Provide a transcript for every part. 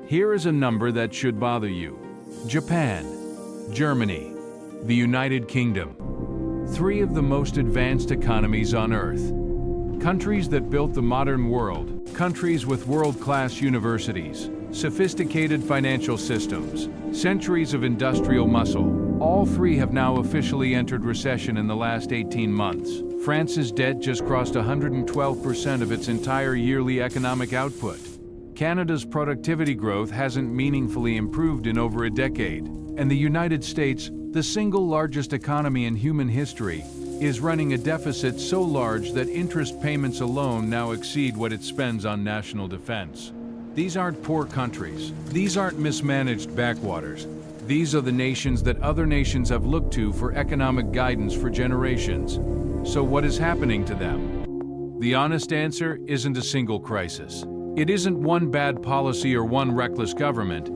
Here is a number that should bother you. Japan, Germany, the United Kingdom. Three of the most advanced economies on Earth. Countries that built the modern world, countries with world-class universities, sophisticated financial systems, centuries of industrial muscle. All three have now officially entered recession in the last 18 months. France's debt just crossed 112% of its entire yearly economic output. Canada's productivity growth hasn't meaningfully improved in over a decade. And the United States, the single largest economy in human history, is running a deficit so large that interest payments alone now exceed what it spends on national defense. These aren't poor countries. These aren't mismanaged backwaters. These are the nations that other nations have looked to for economic guidance for generations. So what is happening to them? The honest answer isn't a single crisis. It isn't one bad policy or one reckless government.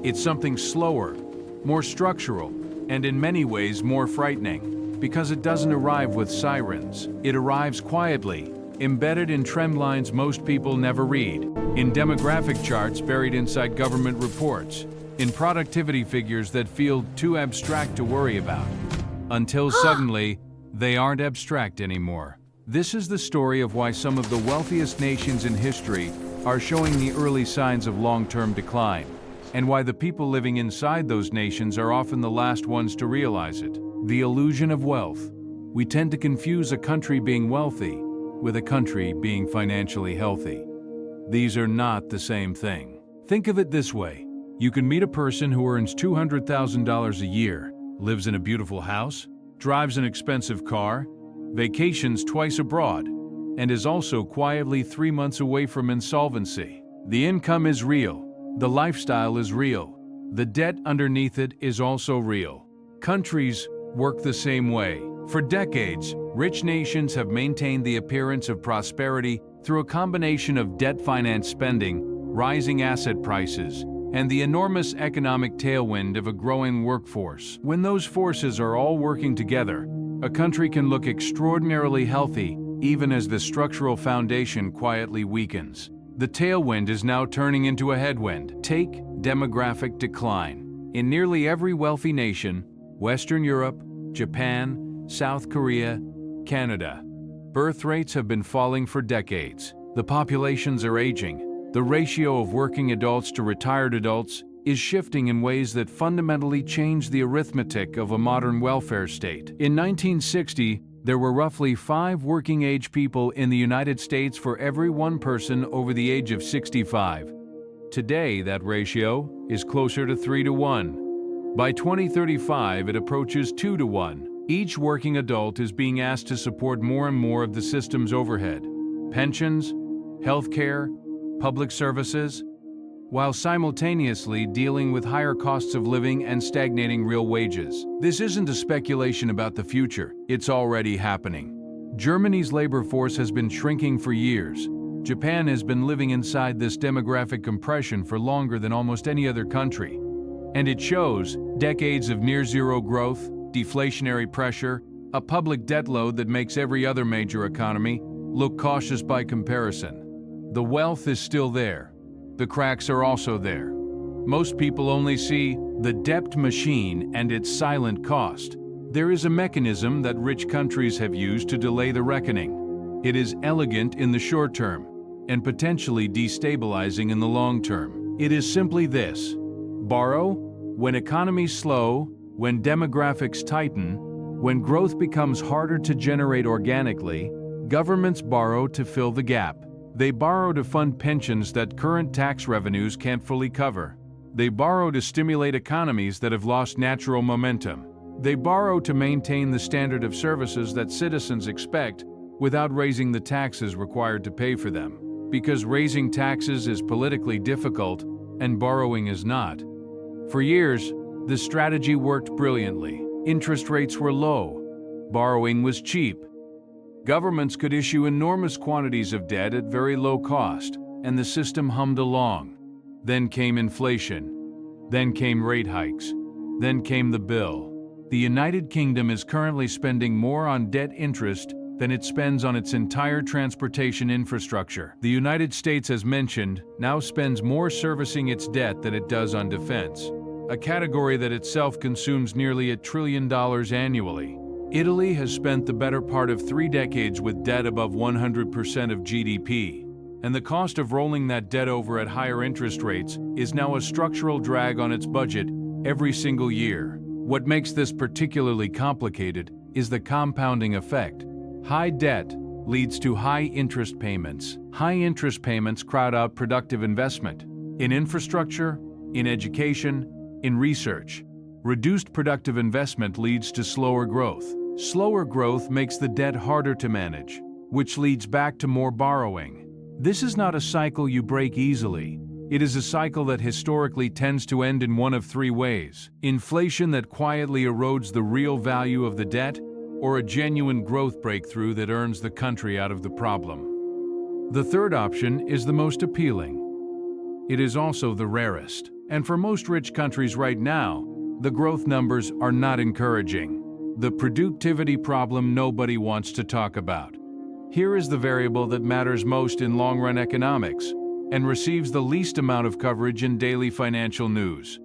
It's something slower, more structural, and in many ways more frightening, because it doesn't arrive with sirens. It arrives quietly, embedded in trend lines most people never read, in demographic charts buried inside government reports, in productivity figures that feel too abstract to worry about, until suddenly, they aren't abstract anymore. This is the story of why some of the wealthiest nations in history are showing the early signs of long-term decline, and why the people living inside those nations are often the last ones to realize it. The illusion of wealth. We tend to confuse a country being wealthy with a country being financially healthy. These are not the same thing. Think of it this way. You can meet a person who earns $200,000 a year, lives in a beautiful house, drives an expensive car, vacations twice abroad, and is also quietly 3 months away from insolvency. The income is real. The lifestyle is real. The debt underneath it is also real. Countries work the same way. For decades, rich nations have maintained the appearance of prosperity through a combination of debt-financed spending, rising asset prices, and the enormous economic tailwind of a growing workforce. When those forces are all working together, a country can look extraordinarily healthy even as the structural foundation quietly weakens. The tailwind is now turning into a headwind. Take demographic decline. In nearly every wealthy nation, Western Europe, Japan, South Korea, Canada, birth rates have been falling for decades. The populations are aging. The ratio of working adults to retired adults is shifting in ways that fundamentally change the arithmetic of a modern welfare state. In 1960, there were roughly 5 working-age people in the United States for every 1 person over the age of 65. Today, that ratio is closer to 3 to 1. By 2035, it approaches 2 to 1. Each working adult is being asked to support more and more of the system's overhead: pensions, healthcare, public services, while simultaneously dealing with higher costs of living and stagnating real wages. This isn't a speculation about the future, it's already happening. Germany's labor force has been shrinking for years. Japan has been living inside this demographic compression for longer than almost any other country. And it shows: decades of near-zero growth, deflationary pressure, a public debt load that makes every other major economy look cautious by comparison. The wealth is still there. The cracks are also there. Most people only see the debt machine and its silent cost. There is a mechanism that rich countries have used to delay the reckoning. It is elegant in the short term and potentially destabilizing in the long term. It is simply this: borrow when economies slow, when demographics tighten, when growth becomes harder to generate organically. Governments borrow to fill the gap. They borrow to fund pensions that current tax revenues can't fully cover. They borrow to stimulate economies that have lost natural momentum. They borrow to maintain the standard of services that citizens expect without raising the taxes required to pay for them. Because raising taxes is politically difficult and borrowing is not. For years, this strategy worked brilliantly. Interest rates were low. Borrowing was cheap. Governments could issue enormous quantities of debt at very low cost, and the system hummed along. Then came inflation. Then came rate hikes. Then came the bill. The United Kingdom is currently spending more on debt interest than it spends on its entire transportation infrastructure. The United States, as mentioned, now spends more servicing its debt than it does on defense, a category that itself consumes nearly $1 trillion annually. Italy has spent the better part of 3 decades with debt above 100% of GDP, and the cost of rolling that debt over at higher interest rates is now a structural drag on its budget every single year. What makes this particularly complicated is the compounding effect. High debt leads to high interest payments. High interest payments crowd out productive investment in infrastructure, in education, in research. Reduced productive investment leads to slower growth. Slower growth makes the debt harder to manage, which leads back to more borrowing. This is not a cycle you break easily. It is a cycle that historically tends to end in one of 3 ways: inflation that quietly erodes the real value of the debt, or a genuine growth breakthrough that earns the country out of the problem. The third option is the most appealing. It is also the rarest. And for most rich countries right now, the growth numbers are not encouraging. The productivity problem nobody wants to talk about. Here is the variable that matters most in long-run economics and receives the least amount of coverage in daily financial news: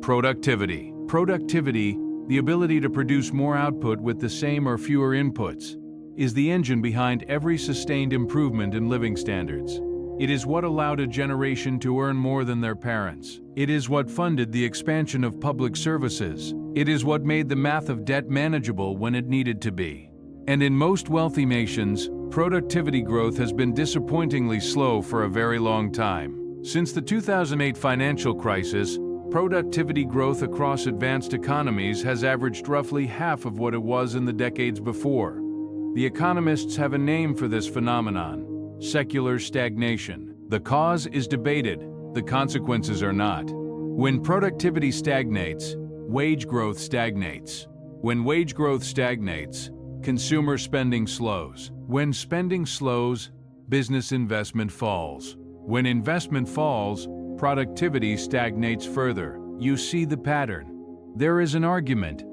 productivity. Productivity, the ability to produce more output with the same or fewer inputs, is the engine behind every sustained improvement in living standards. It is what allowed a generation to earn more than their parents. It is what funded the expansion of public services. It is what made the math of debt manageable when it needed to be. And in most wealthy nations, productivity growth has been disappointingly slow for a very long time. Since the 2008 financial crisis, productivity growth across advanced economies has averaged roughly half of what it was in the decades before. The economists have a name for this phenomenon: secular stagnation. The cause is debated, the consequences are not. When productivity stagnates, wage growth stagnates. When wage growth stagnates, consumer spending slows. When spending slows, business investment falls. When investment falls, productivity stagnates further. You see the pattern. There is an argument,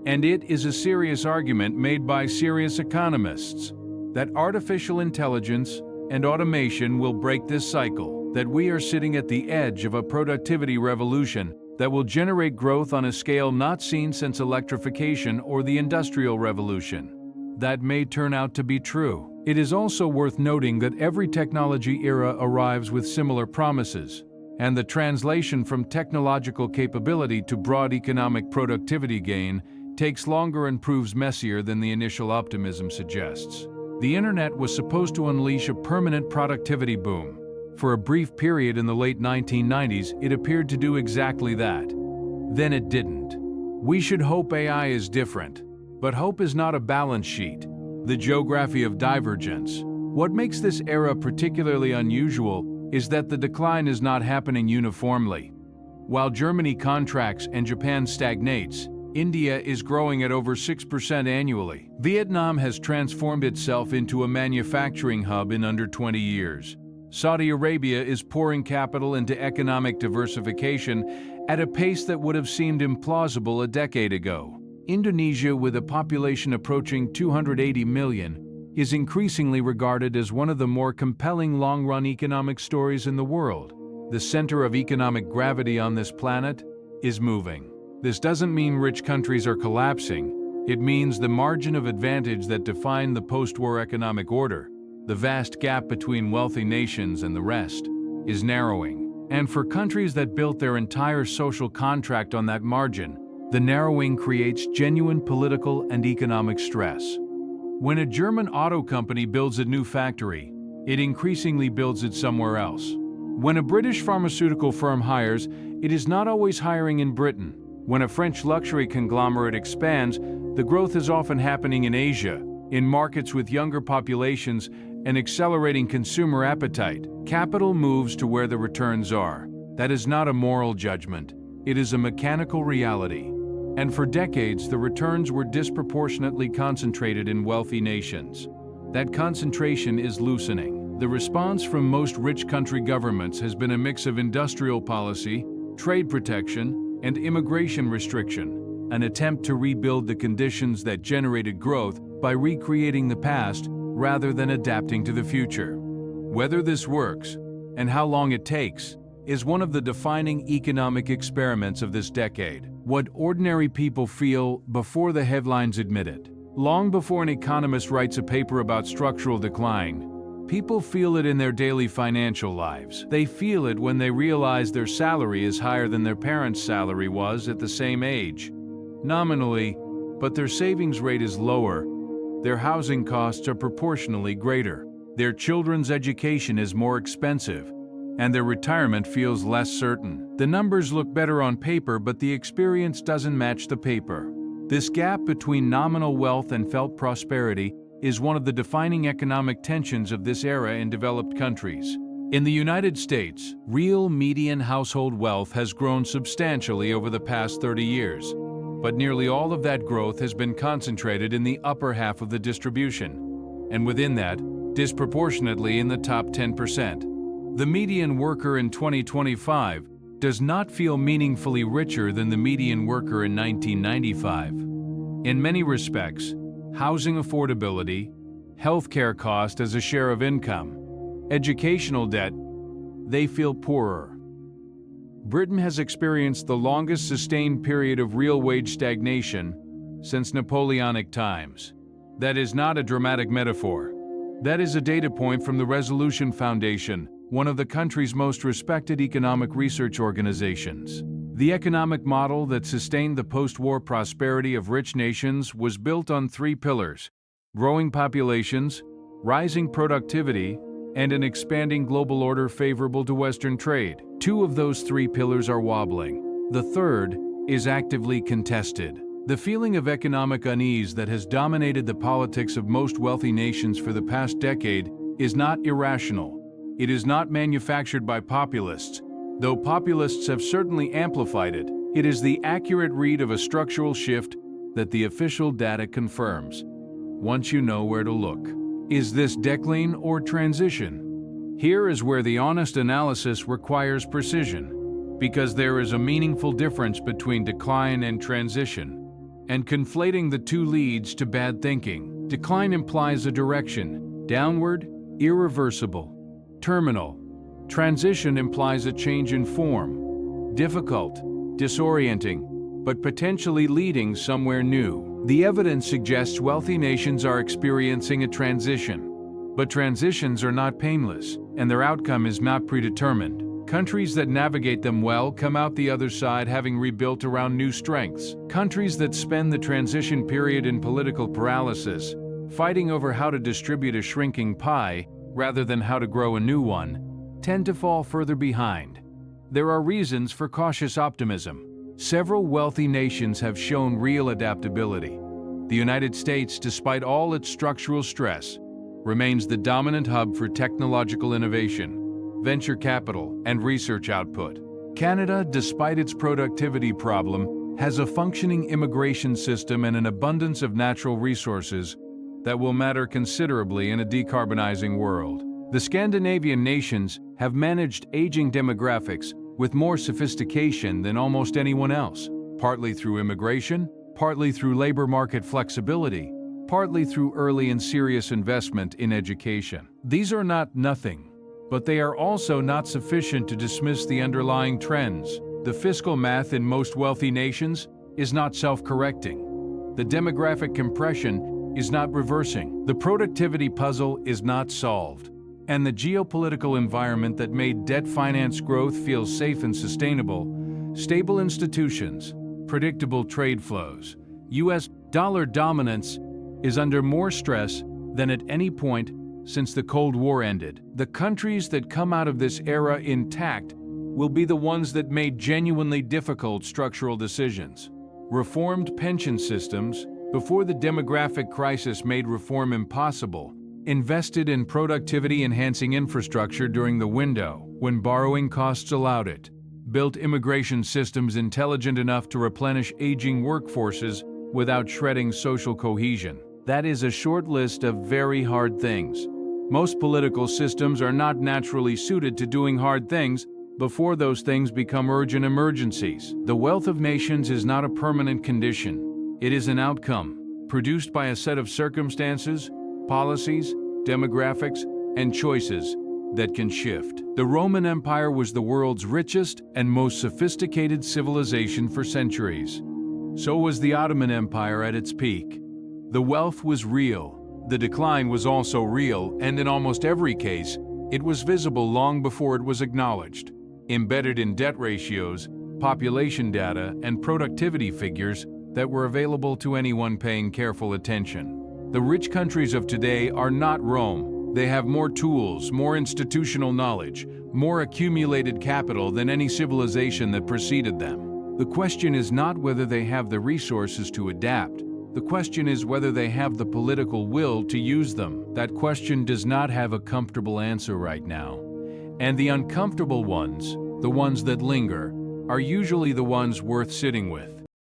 and it is a serious argument made by serious economists, that artificial intelligence and automation will break this cycle, that we are sitting at the edge of a productivity revolution that will generate growth on a scale not seen since electrification or the Industrial Revolution. That may turn out to be true. It is also worth noting that every technology era arrives with similar promises, and the translation from technological capability to broad economic productivity gain takes longer and proves messier than the initial optimism suggests. The internet was supposed to unleash a permanent productivity boom. For a brief period in the late 1990s, it appeared to do exactly that. Then it didn't. We should hope AI is different. But hope is not a balance sheet, the geography of divergence. What makes this era particularly unusual is that the decline is not happening uniformly. While Germany contracts and Japan stagnates, India is growing at over 6% annually. Vietnam has transformed itself into a manufacturing hub in under 20 years. Saudi Arabia is pouring capital into economic diversification at a pace that would have seemed implausible a decade ago. Indonesia, with a population approaching 280 million, is increasingly regarded as one of the more compelling long-run economic stories in the world. The center of economic gravity on this planet is moving. This doesn't mean rich countries are collapsing. It means the margin of advantage that defined the post-war economic order, the vast gap between wealthy nations and the rest, is narrowing. And for countries that built their entire social contract on that margin, the narrowing creates genuine political and economic stress. When a German auto company builds a new factory, it increasingly builds it somewhere else. When a British pharmaceutical firm hires, it is not always hiring in Britain. When a French luxury conglomerate expands, the growth is often happening in Asia, in markets with younger populations and accelerating consumer appetite. Capital moves to where the returns are. That is not a moral judgment. It is a mechanical reality. And for decades, the returns were disproportionately concentrated in wealthy nations. That concentration is loosening. The response from most rich country governments has been a mix of industrial policy, trade protection, and immigration restriction, an attempt to rebuild the conditions that generated growth by recreating the past rather than adapting to the future. Whether this works, and how long it takes, is one of the defining economic experiments of this decade. What ordinary people feel before the headlines admit it. Long before an economist writes a paper about structural decline, people feel it in their daily financial lives. They feel it when they realize their salary is higher than their parents' salary was at the same age. Nominally, but their savings rate is lower. Their housing costs are proportionally greater. Their children's education is more expensive, and their retirement feels less certain. The numbers look better on paper, but the experience doesn't match the paper. This gap between nominal wealth and felt prosperity is one of the defining economic tensions of this era in developed countries. In the United States, real median household wealth has grown substantially over the past 30 years, but nearly all of that growth has been concentrated in the upper half of the distribution, and within that, disproportionately in the top 10%. The median worker in 2025 does not feel meaningfully richer than the median worker in 1995. In many respects, housing affordability, healthcare cost as a share of income, educational debt, they feel poorer. Britain has experienced the longest sustained period of real wage stagnation since Napoleonic times. That is not a dramatic metaphor. That is a data point from the Resolution Foundation, one of the country's most respected economic research organizations. The economic model that sustained the post-war prosperity of rich nations was built on three pillars: growing populations, rising productivity, and an expanding global order favorable to Western trade. Two of those three pillars are wobbling. The third is actively contested. The feeling of economic unease that has dominated the politics of most wealthy nations for the past decade is not irrational. It is not manufactured by populists, though populists have certainly amplified it. It is the accurate read of a structural shift that the official data confirms, once you know where to look. Is this decline or transition? Here is where the honest analysis requires precision, because there is a meaningful difference between decline and transition, and conflating the two leads to bad thinking. Decline implies a direction, downward, irreversible, terminal. Transition implies a change in form, difficult, disorienting, but potentially leading somewhere new. The evidence suggests wealthy nations are experiencing a transition, but transitions are not painless, and their outcome is not predetermined. Countries that navigate them well come out the other side having rebuilt around new strengths. Countries that spend the transition period in political paralysis, fighting over how to distribute a shrinking pie rather than how to grow a new one, tend to fall further behind. There are reasons for cautious optimism. Several wealthy nations have shown real adaptability. The United States, despite all its structural stress, remains the dominant hub for technological innovation, venture capital, and research output. Canada, despite its productivity problem, has a functioning immigration system and an abundance of natural resources that will matter considerably in a decarbonizing world. The Scandinavian nations have managed aging demographics with more sophistication than almost anyone else, partly through immigration, partly through labor market flexibility, partly through early and serious investment in education. These are not nothing, but they are also not sufficient to dismiss the underlying trends. The fiscal math in most wealthy nations is not self-correcting. The demographic compression is not reversing. The productivity puzzle is not solved. And the geopolitical environment that made debt finance growth feel safe and sustainable, stable institutions, predictable trade flows, U.S. dollar dominance is under more stress than at any point since the Cold War ended. The countries that come out of this era intact will be the ones that made genuinely difficult structural decisions. Reformed pension systems, before the demographic crisis made reform impossible, invested in productivity-enhancing infrastructure during the window when borrowing costs allowed it, built immigration systems intelligent enough to replenish aging workforces without shredding social cohesion. That is a short list of very hard things. Most political systems are not naturally suited to doing hard things before those things become urgent emergencies. The wealth of nations is not a permanent condition. It is an outcome. produced by a set of circumstances, policies, demographics, and choices that can shift. The Roman Empire was the world's richest and most sophisticated civilization for centuries. So was the Ottoman Empire at its peak. The wealth was real, the decline was also real, and in almost every case, it was visible long before it was acknowledged. Embedded in debt ratios, population data, and productivity figures that were available to anyone paying careful attention. The rich countries of today are not Rome. They have more tools, more institutional knowledge, more accumulated capital than any civilization that preceded them. The question is not whether they have the resources to adapt. The question is whether they have the political will to use them. That question does not have a comfortable answer right now. And the uncomfortable ones, the ones that linger, are usually the ones worth sitting with.